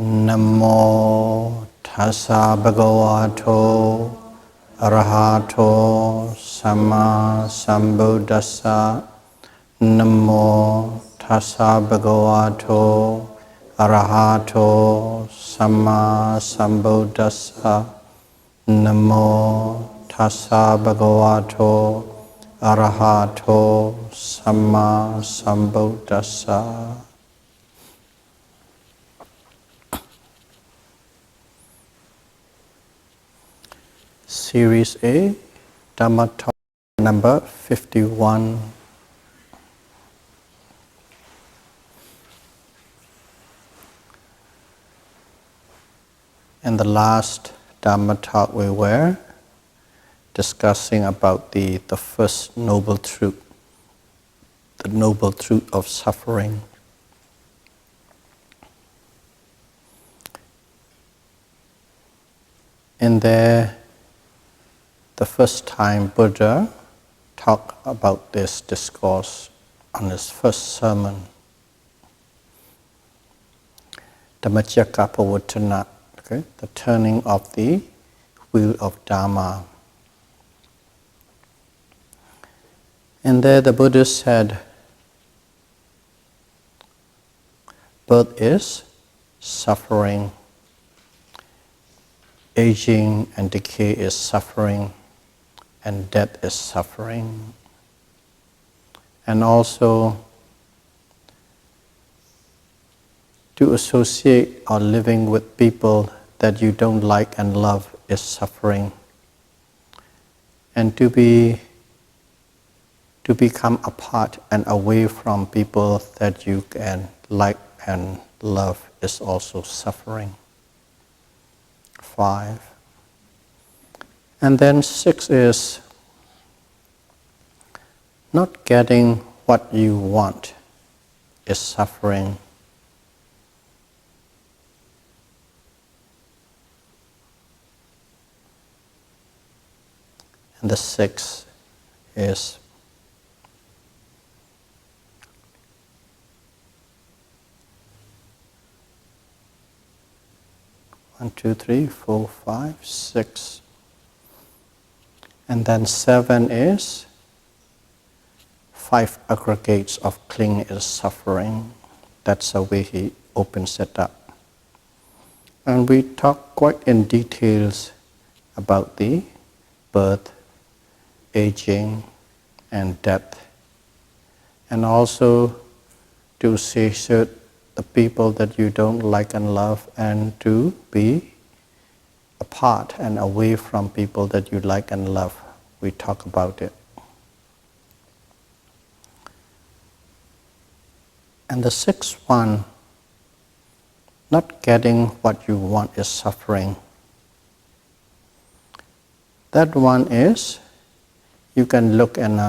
Namo tassa bhagavato arahato samma sambuddhassa. Namo tassa bhagavato arahato samma sambuddhassa. Namo tassa bhagavato arahato samma sambuddhassa. Series A, Dhamma talk number 51. In the last Dhamma talk we were discussing about the first noble truth, the noble truth of suffering. In there, the first time Buddha talked about this discourse on his first sermon, Dhammacakkappavattana, okay, the turning of the wheel of Dhamma. And there the Buddha said, birth is suffering, aging and decay is suffering, and death is suffering. And also, to associate or living with people that you don't like and love is suffering. And to become apart and away from people that you can like and love is also suffering. 5. And then 6 is not getting what you want is suffering. And the 6 is one, two, three, 4, 5, 6. And then 7 is 5 aggregates of clinging is suffering. That's the way he opens it up. And we talk quite in details about the birth, aging, and death. And also to associate the people that you don't like and love, and to be apart and away from people that you like and love. We talk about it. And the 6th one, not getting what you want is suffering. That one is, you can look in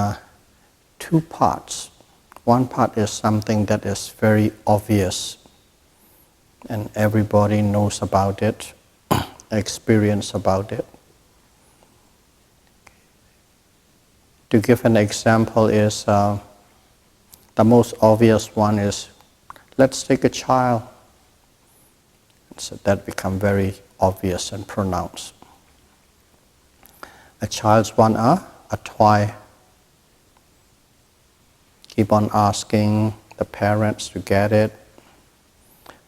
2 parts. One part is something that is very obvious and everybody knows about it, experience about it. To give an example is, the most obvious one is, let's take a child. So that becomes very obvious and pronounced. A child wants a toy. Keep on asking the parents to get it.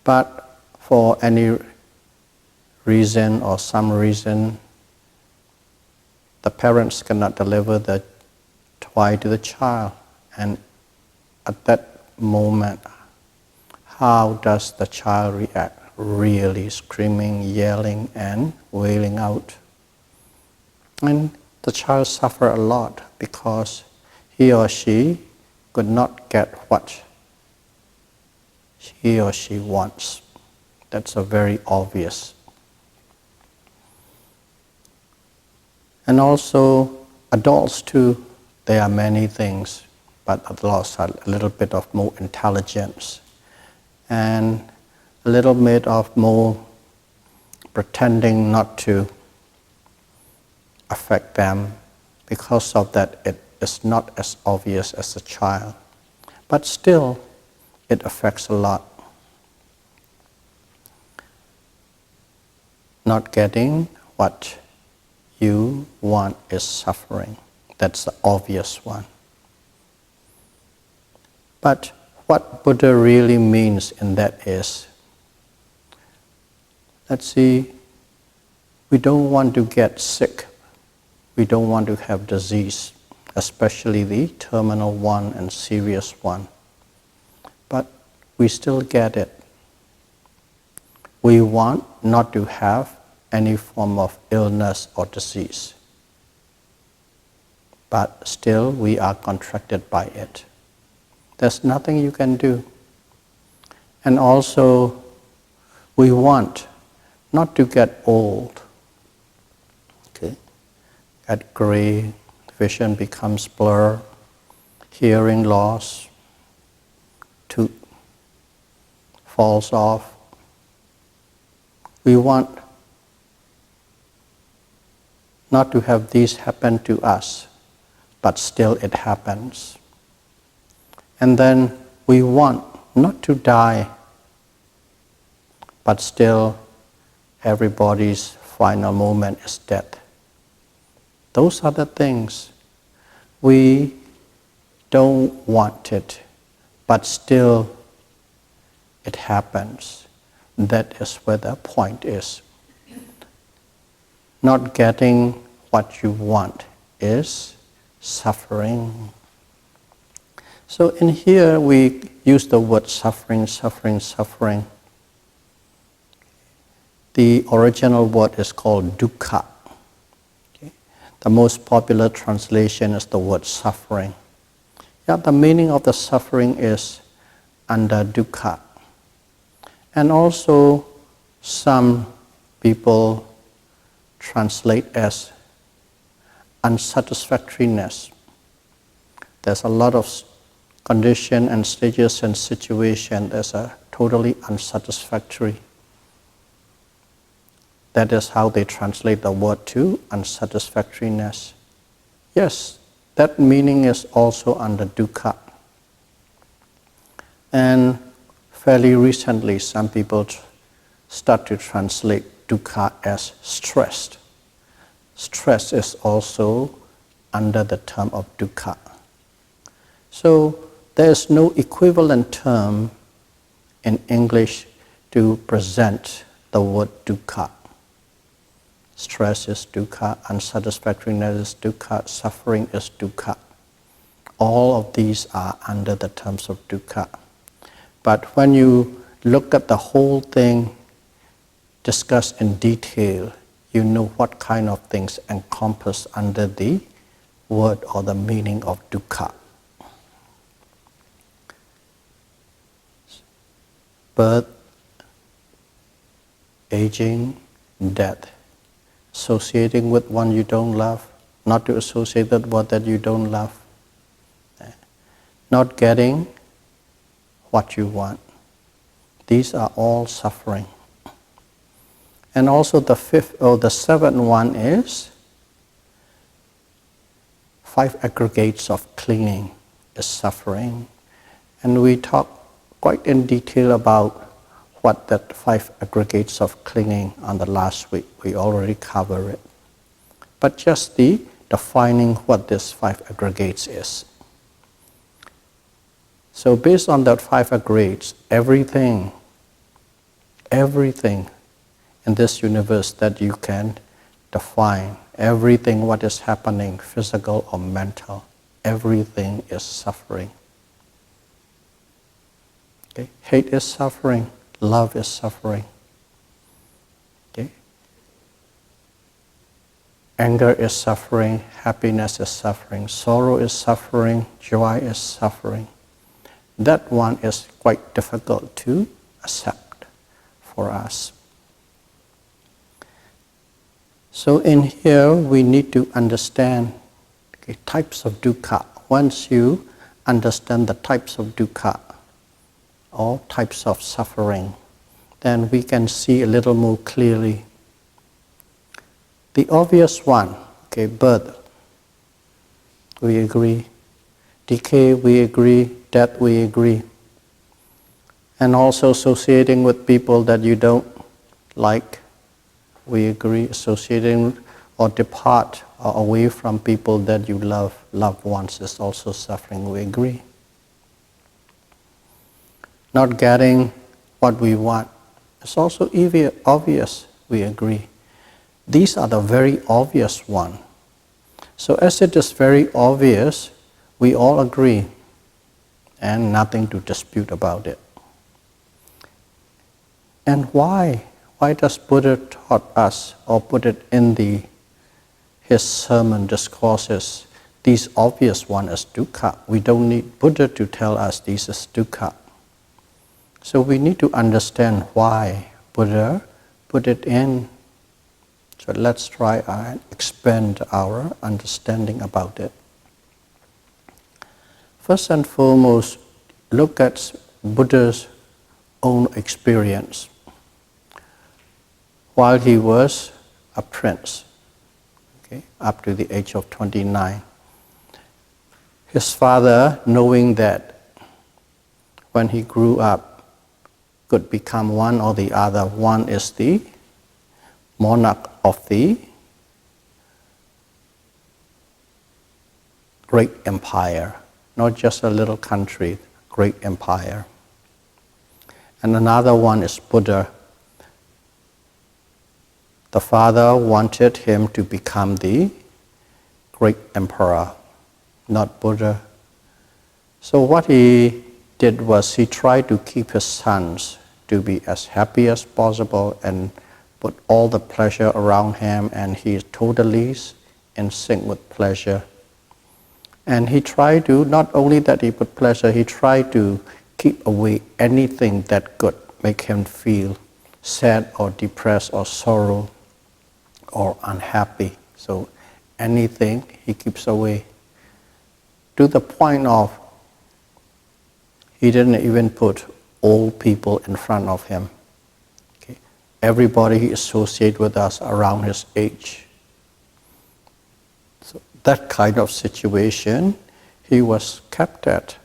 But for any reason or some reason, the parents cannot deliver the toy to the child. And at that moment, how does the child react? Really screaming, yelling, and wailing out. And the child suffers a lot because he or she could not get what he or she wants. That's a very obvious. And also adults too, there are many things, but adults are a little bit of more intelligence and a little bit of more pretending not to affect them. Because of that, it is not as obvious as a child. But still, it affects a lot. Not getting what you want is suffering. That's the obvious one. But what Buddha really means in that is, let's see, we don't want to get sick. We don't want to have disease, especially the terminal one and serious one. But we still get it. We want not to have any form of illness or disease. But still we are contracted by it. There's nothing you can do. And also, we want not to get old. Okay? Get gray, vision becomes blur, hearing loss, tooth falls off. We want not to have these happen to us, but still it happens. And then we want not to die, but still everybody's final moment is death. Those are the things we don't want it, but still it happens. That is where the point is. Not getting what you want is suffering. So in here we use the word suffering, suffering, suffering. The original word is called dukkha. Okay? The most popular translation is the word suffering. Yeah, the meaning of the suffering is under dukkha. And also some people translate as unsatisfactoriness. There's a lot of condition and stages and situation that are totally unsatisfactory. That is how they translate the word to unsatisfactoriness. Yes, that meaning is also under dukkha. And fairly recently, some people start to translate dukkha as stressed. Stress is also under the term of dukkha. So there is no equivalent term in English to present the word dukkha. Stress is dukkha, unsatisfactoriness is dukkha, suffering is dukkha. All of these are under the terms of dukkha. But when you look at the whole thing discussed in detail, you know what kind of things encompass under the word or the meaning of dukkha. Birth, aging, death. Associating with one you don't love, not to associate with one that you don't love. Not getting what you want. These are all suffering. And also the seventh one is 5 aggregates of clinging is suffering. And we talk quite in detail about what that 5 aggregates of clinging on the last week. We already covered it. But just the defining what this 5 aggregates is. So based on that 5 aggregates, everything in this universe that you can define, everything what is happening, physical or mental, everything is suffering. Okay? Hate is suffering. Love is suffering. Okay? Anger is suffering, happiness is suffering, sorrow is suffering, joy is suffering. That one is quite difficult to accept for us. So in here we need to understand types of dukkha. Once you understand the types of dukkha, all types of suffering, then we can see a little more clearly. The obvious one, birth, we agree. Decay, we agree. Death, we agree. And also associating with people that you don't like, we agree. Associating or depart or away from people that you love, loved ones, is also suffering, we agree. Not getting what we want is also obvious, we agree. These are the very obvious ones. So as it is very obvious, we all agree and nothing to dispute about it. And why? Why does Buddha taught us or put it in his sermon discourses, these obvious ones as dukkha? We don't need Buddha to tell us this is dukkha. So we need to understand why Buddha put it in. So let's try and expand our understanding about it. First and foremost, look at Buddha's own experience. While he was a prince, up to the age of 29, his father, knowing that when he grew up, could become one or the other. One is the monarch of the great empire, not just a little country, great empire. And another one is Buddha. The father wanted him to become the great emperor, not Buddha. So what he did was he tried to keep his sons to be as happy as possible and put all the pleasure around him, and he is totally in sync with pleasure. And he tried to, not only that he put pleasure, he tried to keep away anything that could make him feel sad or depressed or sorrow or unhappy. So anything he keeps away, to the point of he didn't even put old people in front of him. Everybody he associated with us around his age. So that kind of situation he was kept at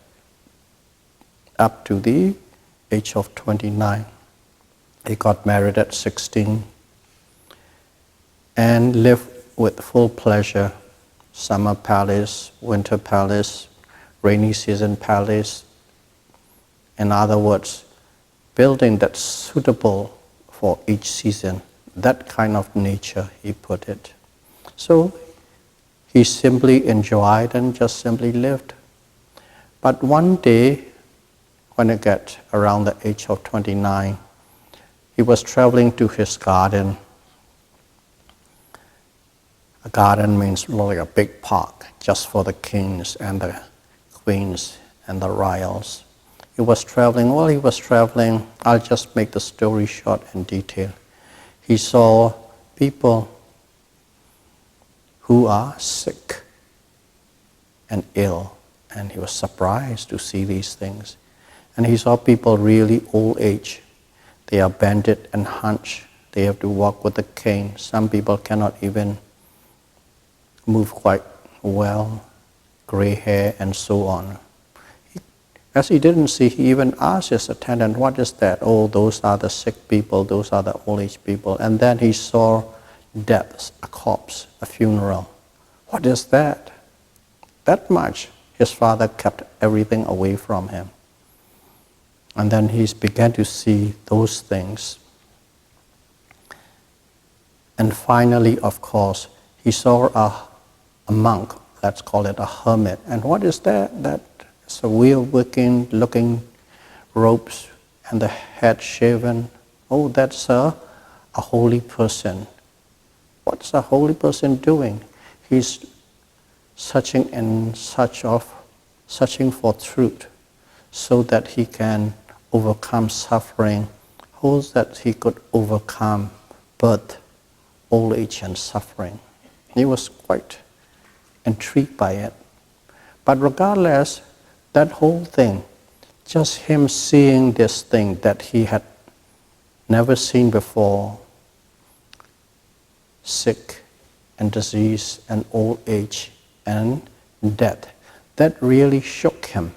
up to the age of 29. He got married at 16 and lived with full pleasure. Summer palace, winter palace, rainy season palace. In other words, building that's suitable for each season. That kind of nature, he put it. So he simply enjoyed and just simply lived. But one day, when he got around the age of 29, he was traveling to his garden. A garden means like a big park, just for the kings and the queens and the royals. He was traveling. While he was traveling, I'll just make the story short and detailed. He saw people who are sick and ill, and he was surprised to see these things. And he saw people really old age. They are bended and hunched. They have to walk with a cane. Some people cannot even move quite well, gray hair and so on. As he didn't see, he even asked his attendant, what is that? Oh, those are the sick people, those are the old age people. And then he saw death, a corpse, a funeral. What is that? That much. His father kept everything away from him. And then he began to see those things. And finally, of course, he saw a monk, let's call it a hermit. And what is that? That's a weird looking robes and the head shaven. Oh, that's a holy person. What's a holy person doing? He's searching for truth so that he can overcome suffering, so that he could overcome birth, old age and suffering. He was quite intrigued by it. But regardless, that whole thing, just him seeing this thing that he had never seen before, sick and disease and old age and death, that really shook him.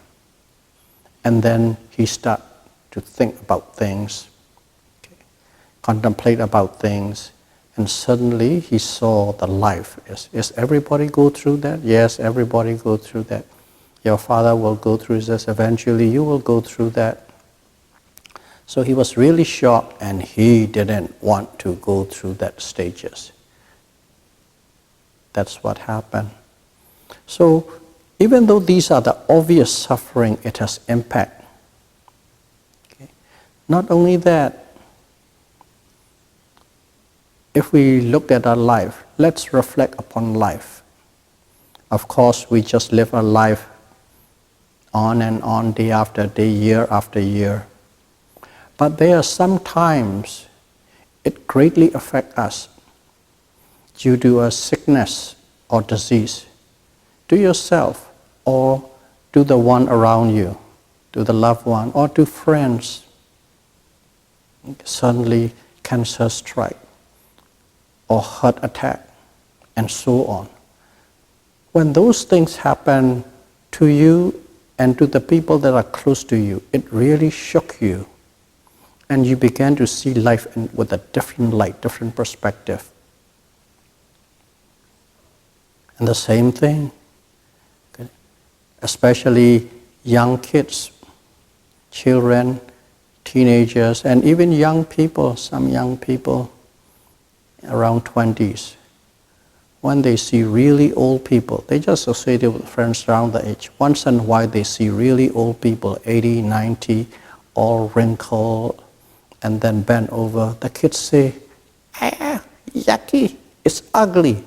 And then he started to think about things, contemplate about things, And suddenly he saw the life. Is everybody go through that? Yes, everybody go through that. Your father will go through this. Eventually you will go through that. So he was really shocked, and he didn't want to go through that stages. That's what happened. So even though these are the obvious suffering, it has impact. Okay. Not only that, if we look at our life, let's reflect upon life. Of course, we just live our life on and on, day after day, year after year. But there are some times it greatly affects us due to a sickness or disease, to yourself or to the one around you, to the loved one or to friends. Suddenly cancer strike or heart attack and so on. When those things happen to you and to the people that are close to you, it really shook you. And you began to see life with a different light, different perspective. And the same thing, okay, especially young kids, children, teenagers, and even young people, some young people around 20s. When they see really old people, they just associate it with friends around the age. Once in a while they see really old people, 80, 90, all wrinkled, and then bent over. The kids say, yucky, it's ugly.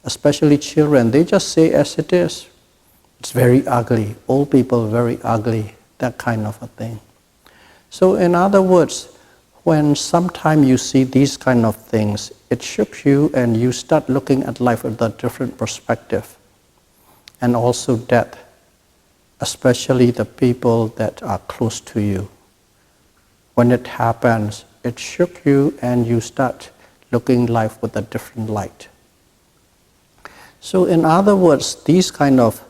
Especially children, they just say as it is. It's very ugly. Old people, very ugly. That kind of a thing. So in other words, when sometime you see these kind of things, it shooks you and you start looking at life with a different perspective. And also death, especially the people that are close to you. When it happens, it shook you and you start looking life with a different light. So in other words, these kind of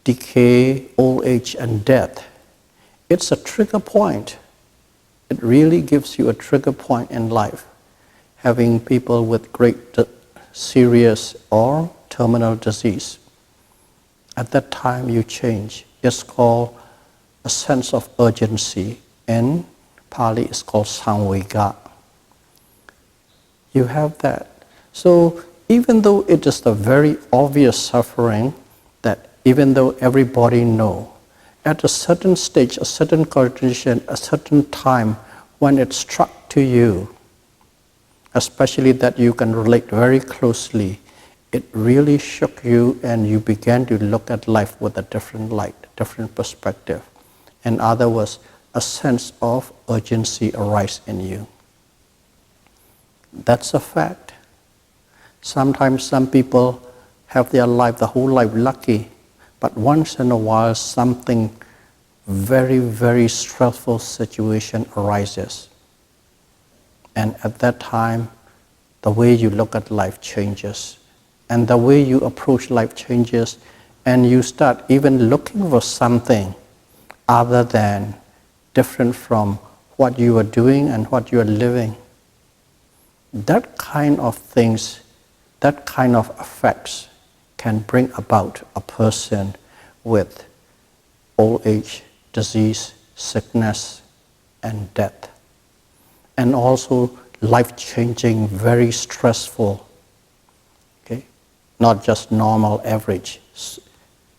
decay, old age and death, it's a trigger point. It really gives you a trigger point in life. Having people with great serious or terminal disease. At that time you change. It's called a sense of urgency. In Pali it's called samvega. You have that. So even though it is the very obvious suffering that even though everybody knows, at a certain stage, a certain condition, a certain time, when it struck to you, especially that you can relate very closely, it really shook you and you began to look at life with a different light, different perspective. In other words, a sense of urgency arises in you. That's a fact. Sometimes some people have their life, the whole life lucky, but once in a while something very, very stressful situation arises. And at that time, the way you look at life changes. And the way you approach life changes, and you start even looking for something other than, different from what you are doing and what you are living. That kind of things, that kind of effects can bring about a person with old age, disease, sickness, and death. And also life-changing, very stressful, okay? Not just normal, average.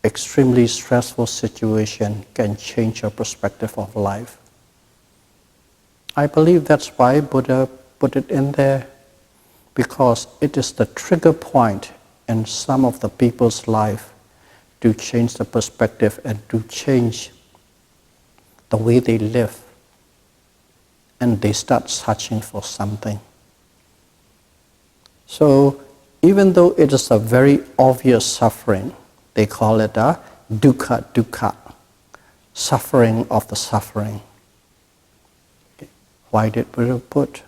Extremely stressful situation can change your perspective of life. I believe that's why Buddha put it in there, because it is the trigger point in some of the people's life to change the perspective and to change the way they live. And they start searching for something. So even though it is a very obvious suffering, they call it a dukkha, suffering of the suffering. Okay. Why did Buddha put?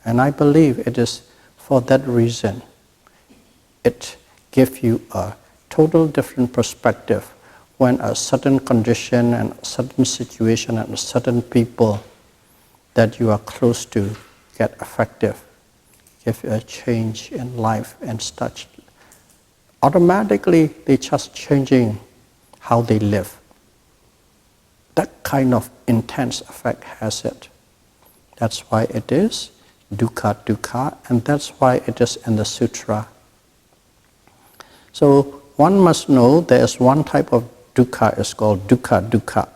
And I believe it is for that reason. It gives you a total different perspective when a certain condition and a certain situation and a certain people that you are close to get affected. if a change in life and such, automatically they just changing how they live. That kind of intense effect has it. That's why it is dukkha, dukkha, and that's why it is in the sutra. So one must know there is one type of dukkha, is called dukkha, dukkha.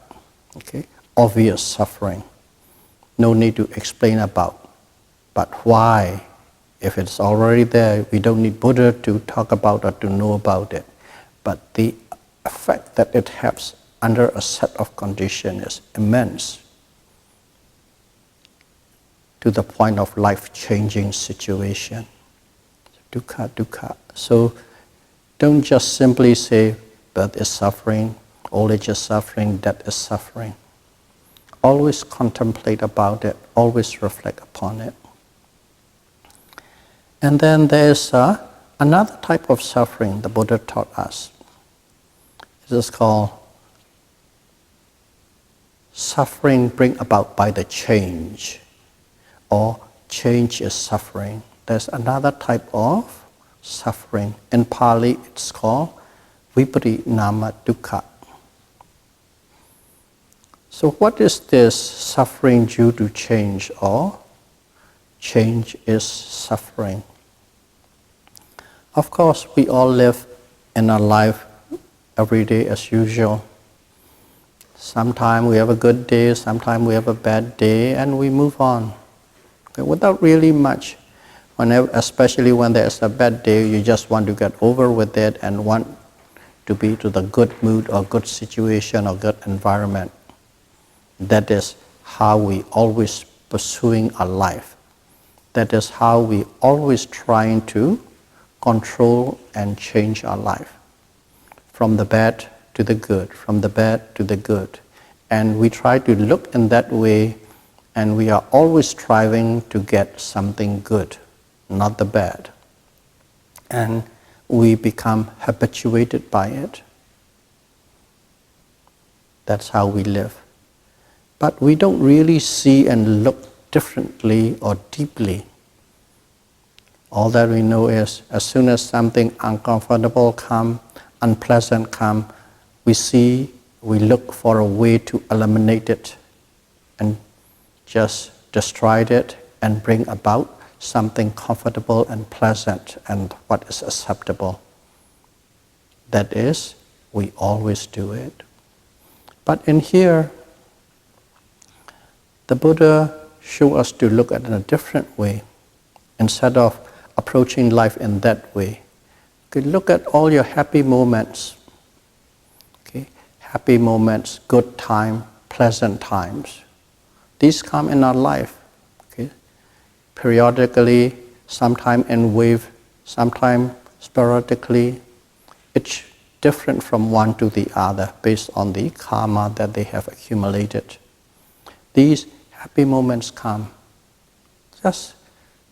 Okay? Obvious suffering. No need to explain about. But why? If it's already there, we don't need Buddha to talk about or to know about it. But the effect that it has under a set of conditions is immense, to the point of life-changing situation. Dukkha, dukkha. So don't just simply say birth is suffering, old age is suffering, death is suffering. Always contemplate about it, always reflect upon it. And then there's another type of suffering the Buddha taught us. It is called suffering bring about by the change, or change is suffering. There's another type of suffering. In Pali, it's called Vipassana dukkha. So what is this suffering due to change, or change is suffering? Of course, we all live in our life every day as usual. Sometimes we have a good day, sometimes we have a bad day, and we move on. Okay, without really much. Whenever, especially when there's a bad day, you just want to get over with it and want to be to the good mood or good situation or good environment. That is how we always pursuing our life. That is how we always trying to control and change our life. From the bad to the good, from the bad to the good. And we try to look in that way, and we are always striving to get something good, not the bad. And we become habituated by it. That's how we live. But we don't really see and look differently or deeply. All that we know is, as soon as something uncomfortable comes, unpleasant comes, we look for a way to eliminate it and just destroy it and bring about something comfortable and pleasant and what is acceptable. That is, we always do it. But in here, the Buddha showed us to look at it in a different way. Instead of approaching life in that way, you could look at all your happy moments. Okay? Happy moments, good time, pleasant times. These come in our life. Okay? Periodically, sometime in wave, sometime sporadically. It's different from one to the other based on the karma that they have accumulated. These happy moments come. Just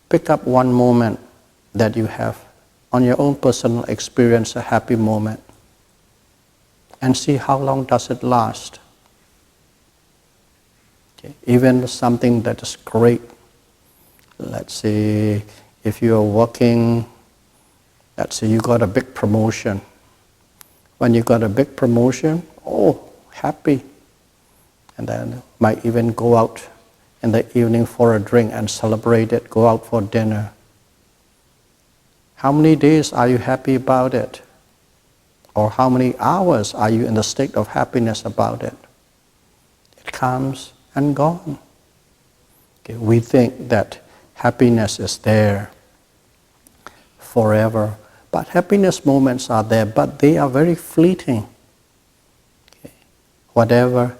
pick up one moment that you have on your own personal experience, a happy moment, and see how long does it last. Okay. Even something that is great. Let's say if you are working, let's say you got a big promotion. When you got a big promotion, oh, happy. And then might even go out in the evening for a drink and celebrate it, go out for dinner. How many days are you happy about it? Or how many hours are you in the state of happiness about it? It comes and gone. Okay, we think that happiness is there forever. But happiness moments are there, but they are very fleeting. Okay. Whatever,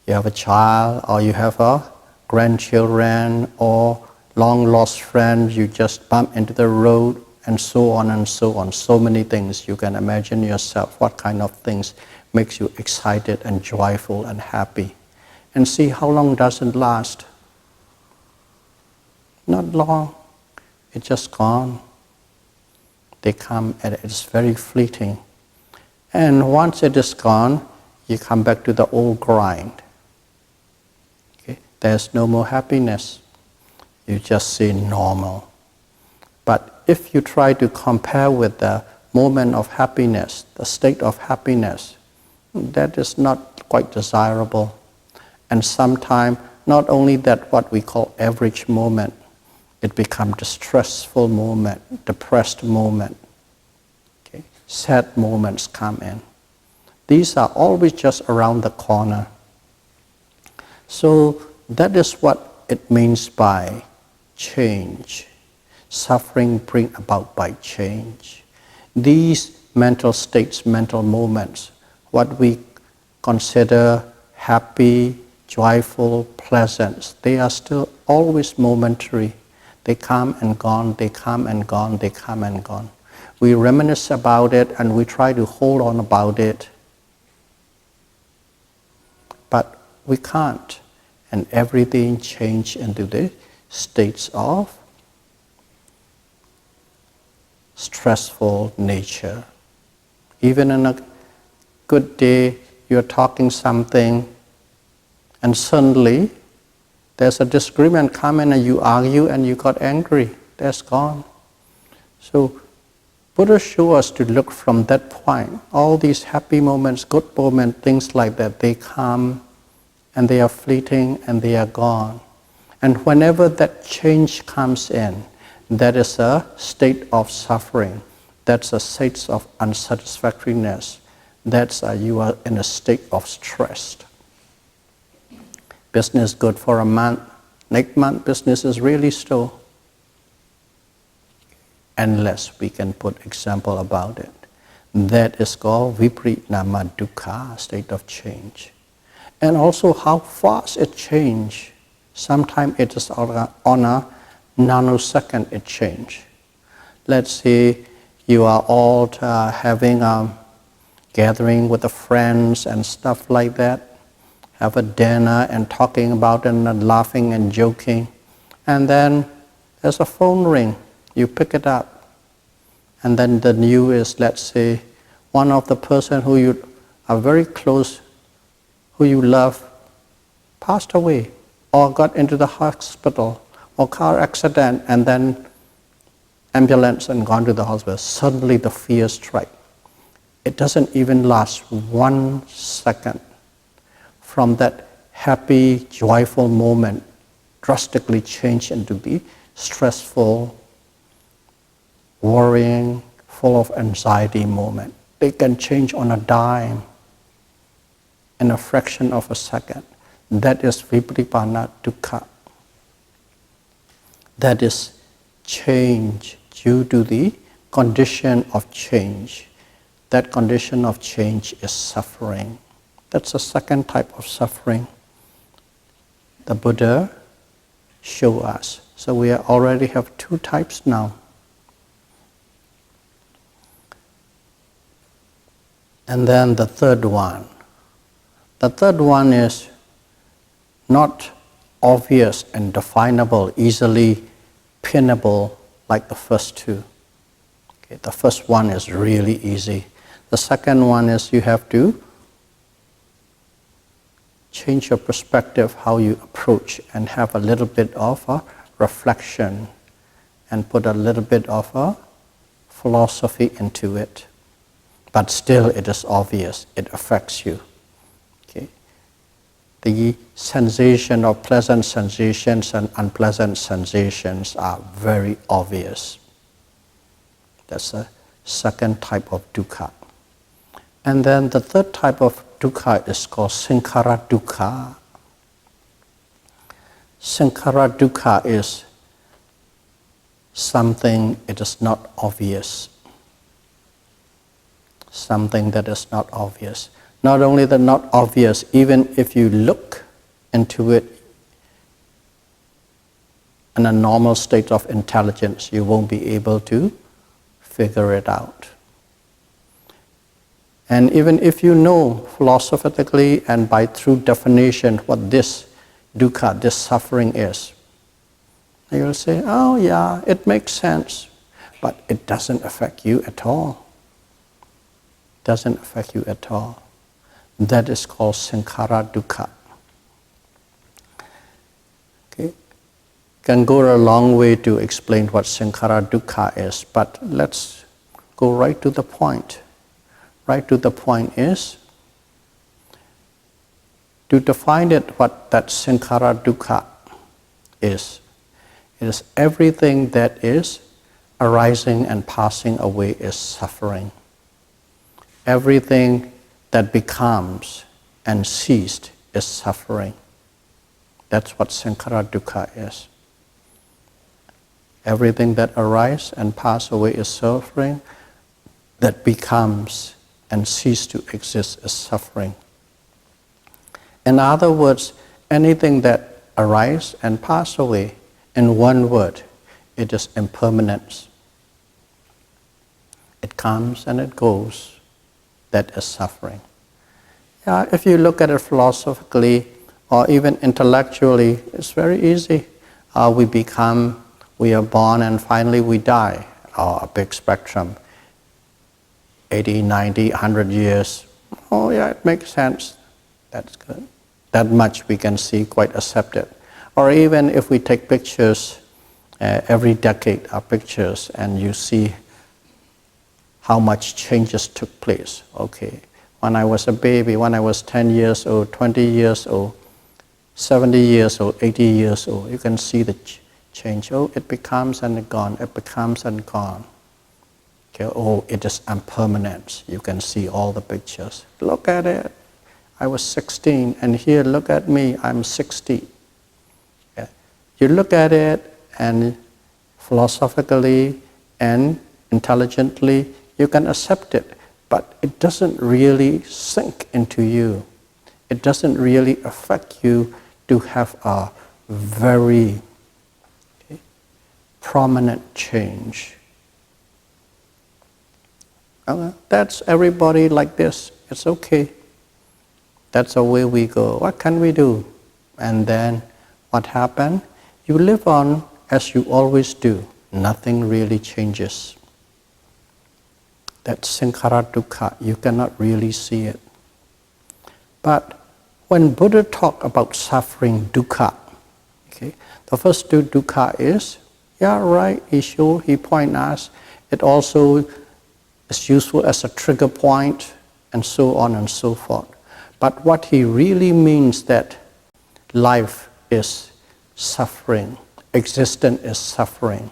you have a child, or you have a grandchildren, or long lost friends, you just bump into the road, and so on and so on. So many things you can imagine yourself, what kind of things makes you excited and joyful and happy. And see how long does it last. Not long, it's just gone. They come and it's very fleeting. And once it is gone, you come back to the old grind. Okay? There's no more happiness. You just see normal. But if you try to compare with the moment of happiness, the state of happiness, that is not quite desirable. And sometimes, not only that what we call average moment, it becomes the stressful moment, depressed moment. Okay? Sad moments come in. These are always just around the corner. So that is what it means by change. Suffering bring about by change. These mental states, mental moments, what we consider happy, joyful, pleasant, they are still always momentary. They come and gone, they come and gone, they come and gone. We reminisce about it and we try to hold on about it. But we can't. And everything changes into the states of stressful nature. Even in a good day, you're talking something, and suddenly there's a disagreement coming and you argue and you got angry. That's gone. So Buddha shows us to look from that point. All these happy moments, good moments, things like that, they come and they are fleeting and they are gone. And whenever that change comes in, that is a state of suffering. That's a state of unsatisfactoriness. That's you are in a state of stress. Business good for a month. Next month business is really slow. Unless we can put example about it. That is called viparinama dukkha, state of change. And also how fast it changes. Sometimes it is on a nanosecond it changes. Let's say you are all having a gathering with the friends and stuff like that. Have a dinner and talking about it and laughing and joking. And then there's a phone ring. You pick it up. And then the news is, let's say, one of the person who you are very close, who you love, passed away or got into the hospital or car accident and then ambulance and gone to the hospital. Suddenly the fear strikes. It doesn't even last 1 second. From that happy, joyful moment, drastically change into the stressful, worrying, full of anxiety moment. They can change on a dime, in a fraction of a second. That is vipassana dukkha. That is change due to the condition of change. That condition of change is suffering. That's the second type of suffering the Buddha showed us. So we already have 2 types now. And then the third one. The third one is not obvious and definable, easily pinnable like the first 2. Okay, the first one is really easy. The second one is you have to change your perspective, how you approach, and have a little bit of a reflection and put a little bit of a philosophy into it. But still it is obvious, it affects you. Okay? The sensation of pleasant sensations and unpleasant sensations are very obvious. That's the second type of dukkha. And then the third type of dukkha is called Sankhara dukkha. Sankhara dukkha is something it is not obvious. Something that is not obvious. Not only that not obvious, even if you look into it in a normal state of intelligence, you won't be able to figure it out. And even if you know philosophically and by through definition what this dukkha, this suffering is, you'll say, oh yeah, it makes sense, but it doesn't affect you at all. Doesn't affect you at all. That is called Sankhara dukkha. Okay? Can go a long way to explain what Sankhara dukkha is, but let's go right to the point. Right to the point is, to define it, what that Sankhara dukkha is. It is everything that is arising and passing away is suffering. Everything that becomes and ceased is suffering. That's what Sankhara dukkha is. Everything that arises and passes away is suffering. That becomes and ceases to exist is suffering. In other words, anything that arises and passes away, in one word, it is impermanence. It comes and it goes. That is suffering. Yeah, if you look at it philosophically or even intellectually, it's very easy. We are born and finally we die. A big spectrum. 80, 90, 100 years. Oh yeah, it makes sense. That's good. That much we can see, quite accepted. Or even if we take pictures, every decade are pictures, and you see how much changes took place. Okay, when I was a baby, when I was 10 years old, 20 years old, 70 years old, 80 years old, you can see the change. Oh, it becomes and gone, it becomes and gone. Okay, oh, it is impermanent. You can see all the pictures. Look at it. I was 16, and here, look at me, I'm 60. Okay. You look at it, and philosophically and intelligently, you can accept it, but it doesn't really sink into you. It doesn't really affect you to have a very prominent change. That's everybody like this. It's okay. That's the way we go. What can we do? And then what happened? You live on as you always do. Nothing really changes. That's Sankhara dukkha. You cannot really see it. But when Buddha talked about suffering dukkha, okay, the first two dukkha is, yeah, right, he pointed us. It also is useful as a trigger point, and so on and so forth. But what he really means that life is suffering, existence is suffering.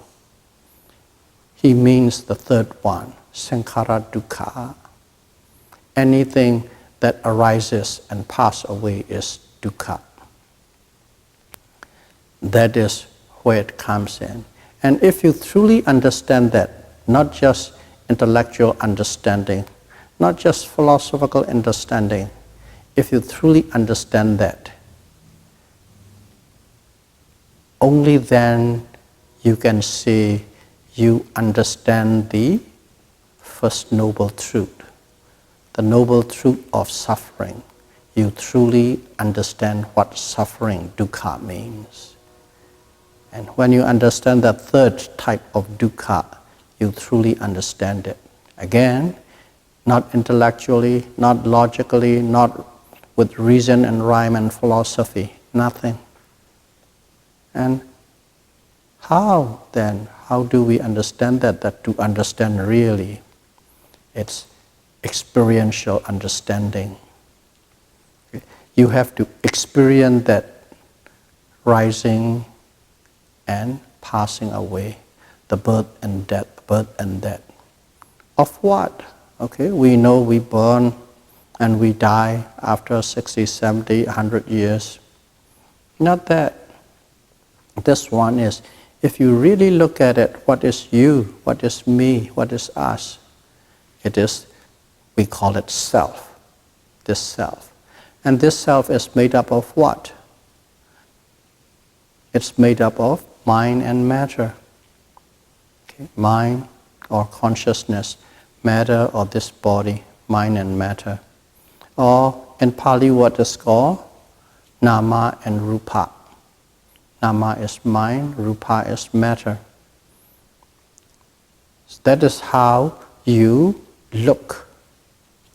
He means the third one, Sankhara dukkha. Anything that arises and passes away is dukkha. That is where it comes in. And if you truly understand that, not just intellectual understanding, not just philosophical understanding, if you truly understand that, only then you can say you understand the first noble truth, the noble truth of suffering. You truly understand what suffering, dukkha, means. And when you understand the third type of dukkha, you truly understand it. Again, not intellectually, not logically, not with reason and rhyme and philosophy, nothing. And how then? How do we understand that? That to understand really, it's experiential understanding. You have to experience that rising and passing away, the birth and death, Of what? Okay, we know we born and we die after 60, 70, 100 years. Not that. This one is, if you really look at it, what is you, what is me, what is us? It is, we call it self, this self. And this self is made up of what? It's made up of mind and matter. Okay? Mind or consciousness, matter or this body, mind and matter. Or in Pali what is called Nama and Rupa. Nama is mind, Rupa is matter. That is how you look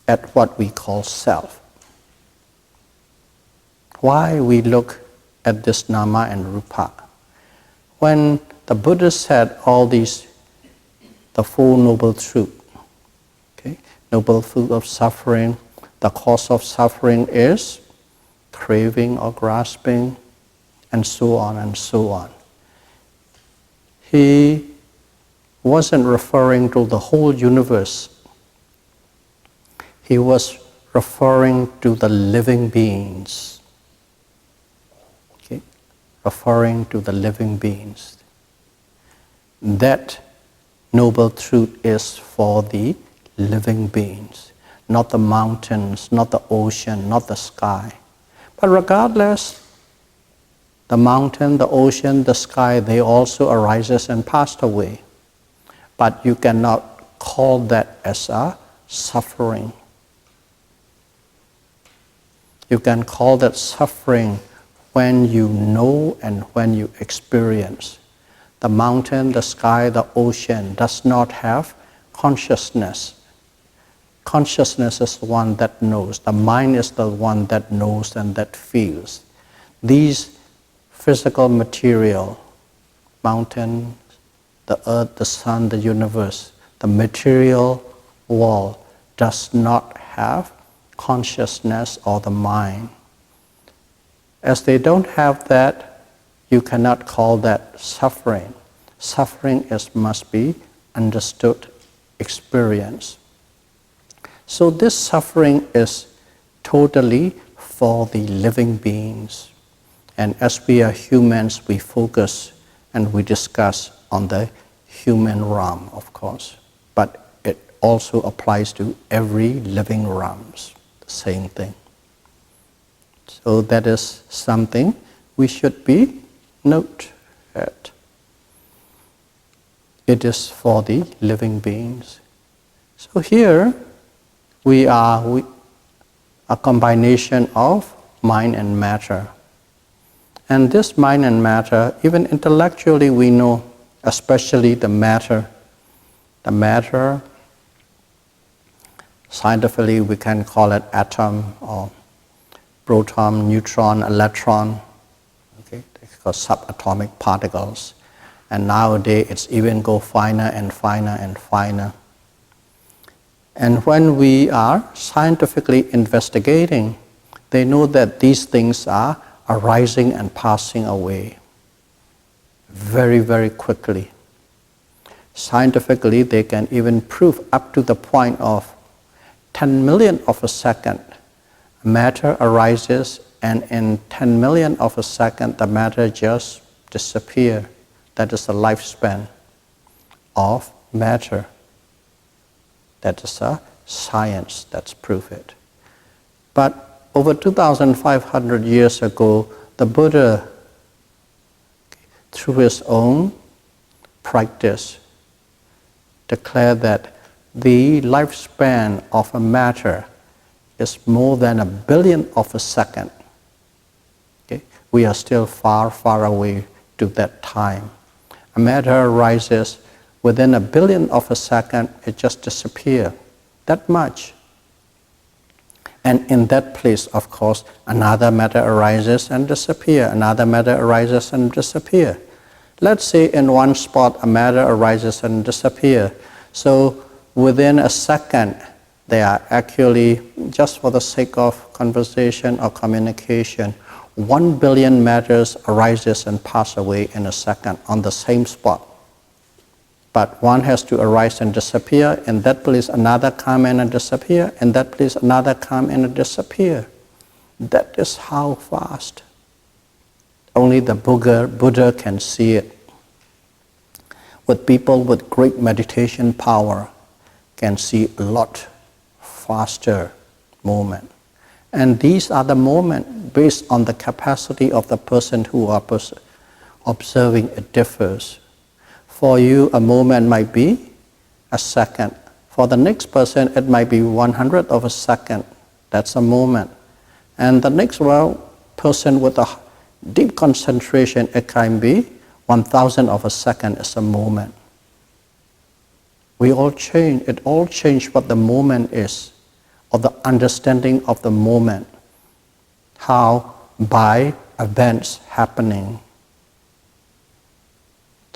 at what we call self. Why we look at this Nama and Rupa? when the Buddha said all these, the Four Noble Truths, okay? Noble Truth of suffering, the cause of suffering is craving or grasping, and so on and so on. He wasn't referring to the whole universe. He was referring to the living beings. Okay? Referring to the living beings. That noble truth is for the living beings, not the mountains, not the ocean, not the sky. But regardless, the mountain, the ocean, the sky, they also arises and passed away. But you cannot call that as a suffering. You can call that suffering when you know and when you experience. The mountain, the sky, the ocean does not have consciousness. Consciousness is the one that knows. The mind is the one that knows and that feels. These physical material, mountain, the earth, the sun, the universe, the material world does not have consciousness or the mind. As they don't have that, you cannot call that suffering. Suffering must be understood, experienced. So this suffering is totally for the living beings. And as we are humans, we focus and we discuss on the human realm, of course. But it also applies to every living realms, the same thing. So that is something we should be note at. It is for the living beings. So here we are a combination of mind and matter. And this mind and matter, even intellectually we know, especially the matter. The matter, scientifically we can call it atom or proton, neutron, electron. Okay, it's called subatomic particles. And nowadays it's even go finer and finer and finer. And when we are scientifically investigating, they know that these things are arising and passing away very, very quickly. Scientifically, they can even prove up to the point of 10 million of a second, matter arises, and in 10 million of a second, the matter just disappears. That is the lifespan of matter. That is a science that's proved it. But over 2,500 years ago, the Buddha, through his own practice, declared that the lifespan of a matter is more than 1 billion of a second. Okay? We are still far, far away to that time. A matter arises, within 1 billion of a second, it just disappears. That much. And in that place, of course, another matter arises and disappears. Another matter arises and disappears. Let's say in one spot a matter arises and disappears. So within a second, they are actually, just for the sake of conversation or communication, 1 billion matters arises and pass away in a second on the same spot. But one has to arise and disappear. In that place, another come and disappear. In that place, another come and disappear. That is how fast. Only the Buddha can see it. With people with great meditation power, can see a lot faster moment. And these are the moments based on the capacity of the person who are observing. It differs. For you, a moment might be a second. For the next person, it might be 100th of a second. That's a moment. And the next person with a deep concentration, it can be 1,000th of a second is a moment. We all change. It all changes what the moment is, or the understanding of the moment. How by events happening.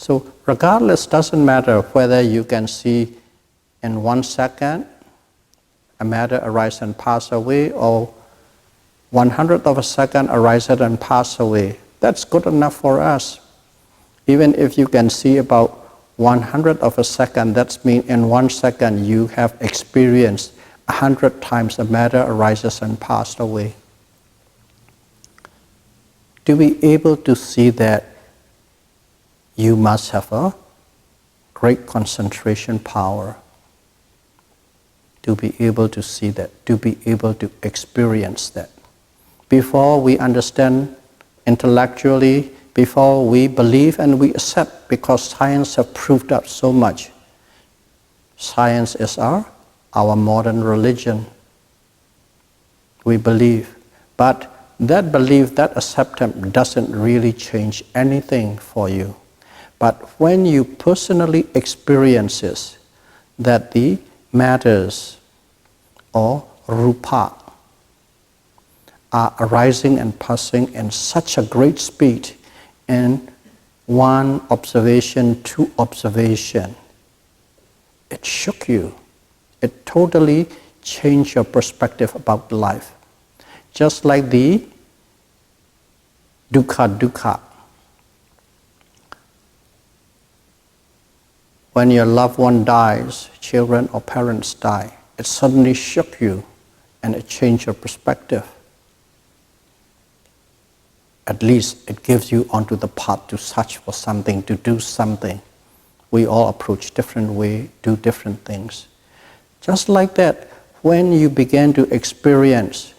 So regardless, doesn't matter whether you can see in 1 second a matter arise and pass away, or 1/100th of a second arises and pass away. That's good enough for us. Even if you can see about 1/100th of a second, that means in 1 second you have experienced 100 times a matter arises and passes away. To be able to see that, you must have a great concentration power. To be able to see that, to be able to experience that. Before we understand intellectually, before we believe and we accept, because science has proved up so much. Science is our modern religion. We believe. But that belief, that acceptance doesn't really change anything for you. But when you personally experience this, that the matters or rupa are arising and passing in such a great speed, in one observation, two observation, it shook you. It totally changed your perspective about life. Just like the dukkha. When your loved one dies, children or parents die, it suddenly shook you and it changed your perspective. At least it gives you onto the path to search for something, to do something. We all approach different ways, do different things. Just like that, when you begin to experience,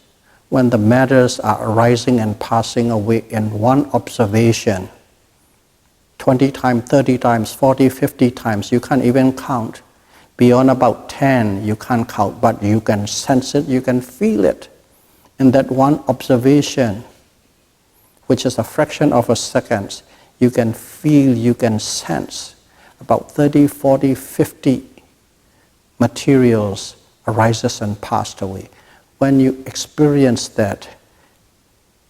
when the matters are arising and passing away in one observation, 20 times, 30 times, 40, 50 times, you can't even count. Beyond about 10, you can't count, but you can sense it, you can feel it. In that one observation, which is a fraction of a second, you can feel, you can sense about 30, 40, 50 materials arises and passed away. When you experience that,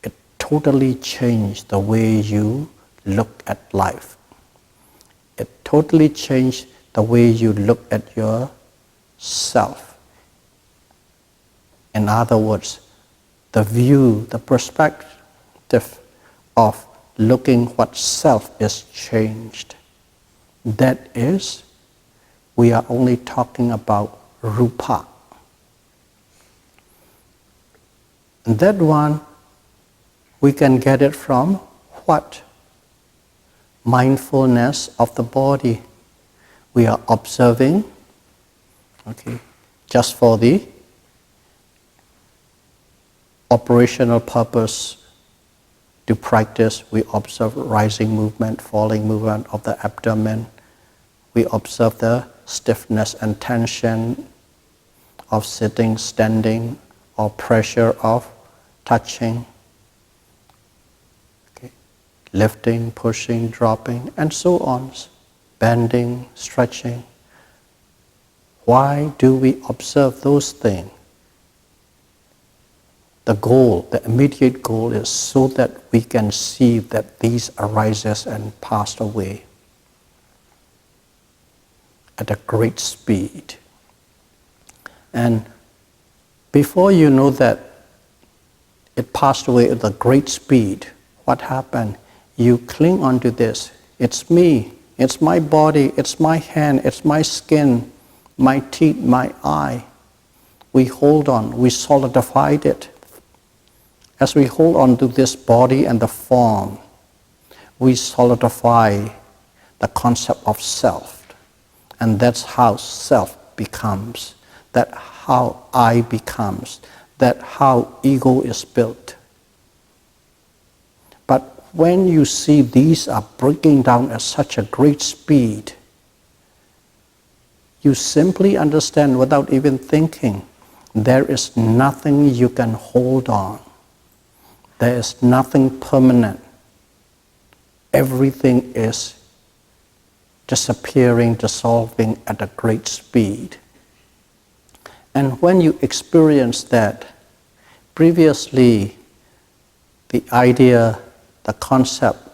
it totally changed the way you look at life. It totally changed the way you look at yourself. In other words, the view, the perspective of looking what self is changed. That is, we are only talking about rupa. And that one, we can get it from what? Mindfulness of the body. We are observing, okay, just for the operational purpose to practice. We observe rising movement, falling movement of the abdomen. We observe the stiffness and tension of sitting, standing, or pressure of touching, okay, lifting, pushing, dropping, and so on, bending, stretching. Why do we observe those things? The goal, the immediate goal is so that we can see that these arises and pass away at a great speed. And before you know that it passed away at a great speed, what happened? You cling onto this. It's me, it's my body, it's my hand, it's my skin, my teeth, my eye. We hold on, we solidified it. As we hold on to this body and the form, we solidify the concept of self. And that's how self becomes. That's how I becomes. That's how ego is built. But when you see these are breaking down at such a great speed, you simply understand without even thinking, there is nothing you can hold on. There is nothing permanent. Everything is disappearing, dissolving at a great speed. And when you experience that, previously the idea, the concept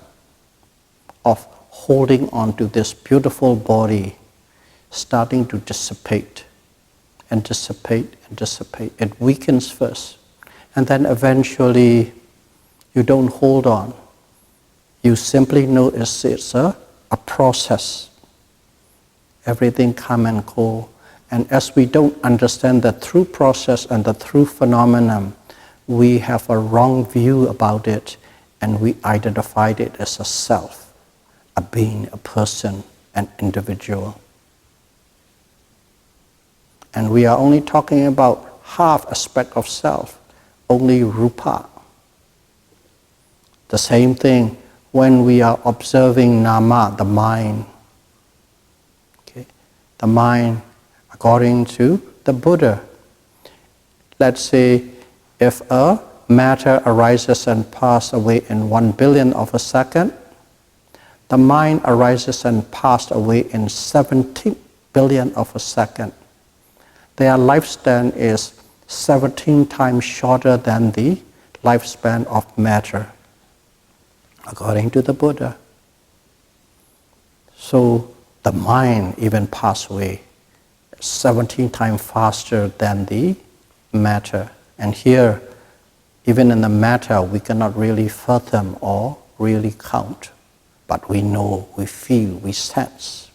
of holding on to this beautiful body starting to dissipate and dissipate and dissipate. It weakens first, and then eventually you don't hold on. You simply notice it's a process. Everything come and go. And as we don't understand the true process and the true phenomenon, we have a wrong view about it, and we identified it as a self, a being, a person, an individual. And we are only talking about half aspect of self, only rupa. The same thing when we are observing nama, the mind. Okay? The mind, according to the Buddha. Let's say if a matter arises and passes away in 1 billion of a second, the mind arises and passes away in 17 billion of a second. Their lifespan is 17 times shorter than the lifespan of matter, according to the Buddha. So the mind even passes away 17 times faster than the matter. And here, even in the matter, we cannot really fathom or really count, but we know, we feel, we sense.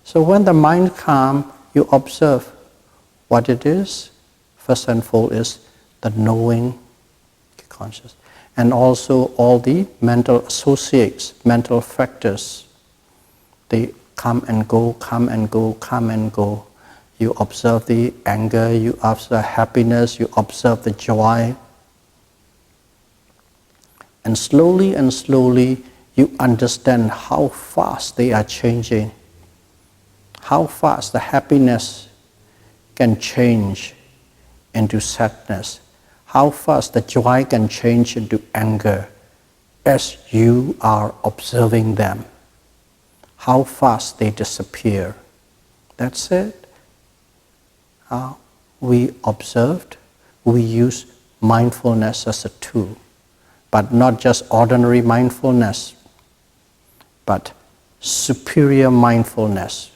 So when the mind comes, you observe what it is. First and foremost is the knowing conscious, and also all the mental associates, mental factors. They come and go, come and go, come and go. You observe the anger, you observe happiness, you observe the joy. And slowly, you understand how fast they are changing, how fast the happiness can change into sadness, how fast the joy can change into anger as you are observing them, how fast they disappear. That's it. We observed, we use mindfulness as a tool, but not just ordinary mindfulness, but superior mindfulness,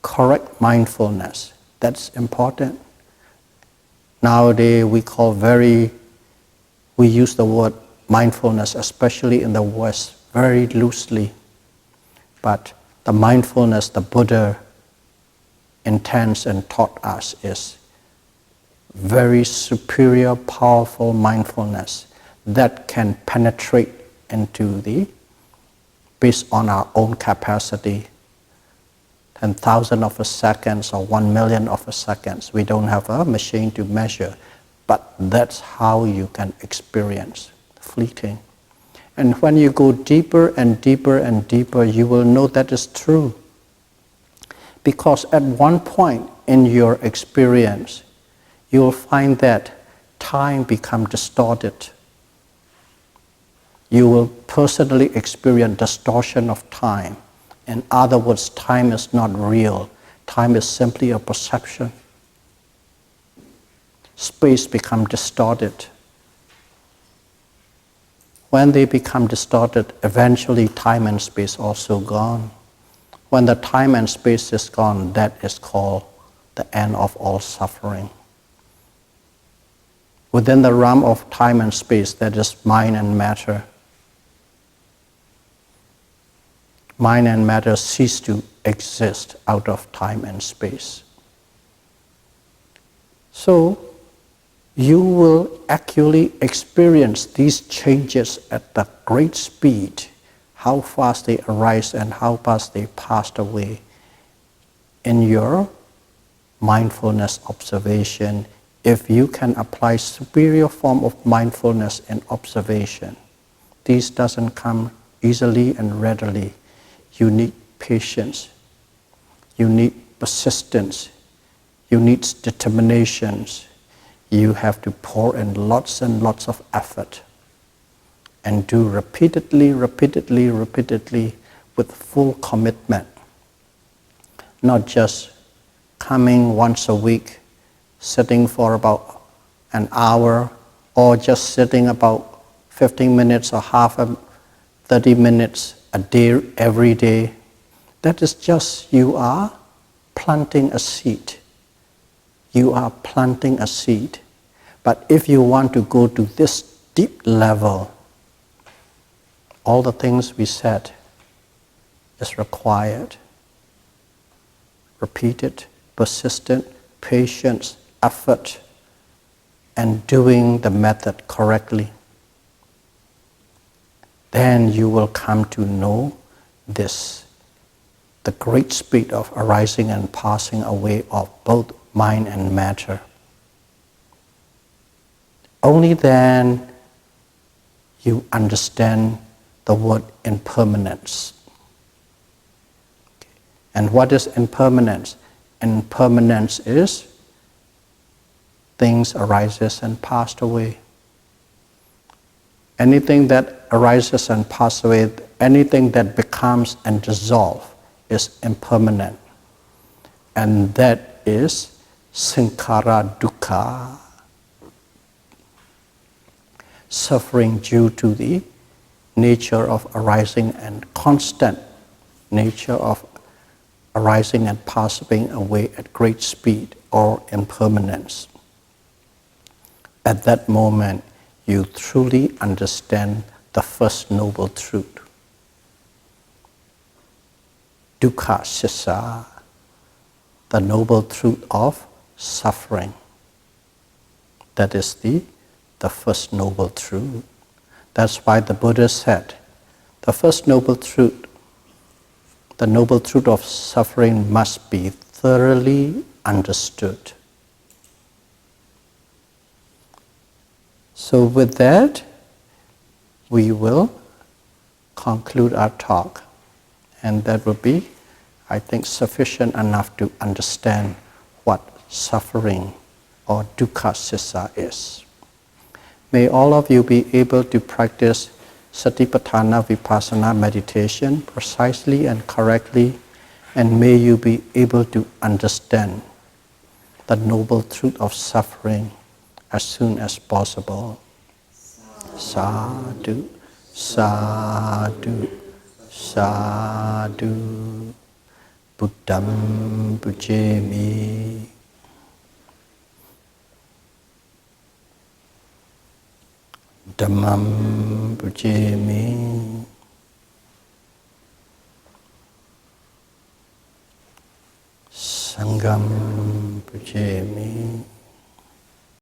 correct mindfulness. That's important. Nowadays we use the word mindfulness, especially in the West, very loosely. But the mindfulness the Buddha intends and taught us is very superior, powerful mindfulness that can penetrate into based on our own capacity, 10,000 of a second or 1 million of a second. We don't have a machine to measure, but that's how you can experience fleeting. And when you go deeper and deeper and deeper, you will know that is true. Because at one point in your experience, you will find that time becomes distorted. You will personally experience distortion of time. In other words, time is not real. Time is simply a perception. Space becomes distorted. When they become distorted, eventually time and space also gone. When the time and space is gone, that is called the end of all suffering. Within the realm of time and space, that is mind and matter. Mind and matter cease to exist out of time and space. So, you will actually experience these changes at the great speed, how fast they arise and how fast they pass away in your mindfulness observation. If you can apply superior form of mindfulness and observation, these doesn't come easily and readily. You need patience, you need persistence, you need determinations. You have to pour in lots and lots of effort and do repeatedly with full commitment. Not just coming once a week, sitting for about an hour, or just sitting about 15 minutes or 30 minutes a day, every day, that is just you are planting a seed. You are planting a seed. But if you want to go to this deep level, all the things we said is required. Repeated, persistent, patience, effort, and doing the method correctly. Then you will come to know this, the great speed of arising and passing away of both mind and matter. Only then you understand the word impermanence. And what is impermanence? Impermanence is things arises and pass away. Anything that arises and passes away, anything that becomes and dissolves is impermanent. And that is Sankhara dukkha. Suffering due to the nature of arising and constant nature of arising and passing away at great speed or impermanence. At that moment, you truly understand the first noble truth. Dukkha sissa, the noble truth of suffering. That is the first noble truth. That's why the Buddha said, the first noble truth, the noble truth of suffering must be thoroughly understood. So with that, we will conclude our talk. And that will be, I think, sufficient enough to understand what suffering or dukkha sissa is. May all of you be able to practice Satipatthana Vipassana meditation precisely and correctly, and may you be able to understand the noble truth of suffering as soon as possible. Sadhu, sadhu, sadhu. Buddham bhujami. Dhammam bhujami. Sangham bhujami.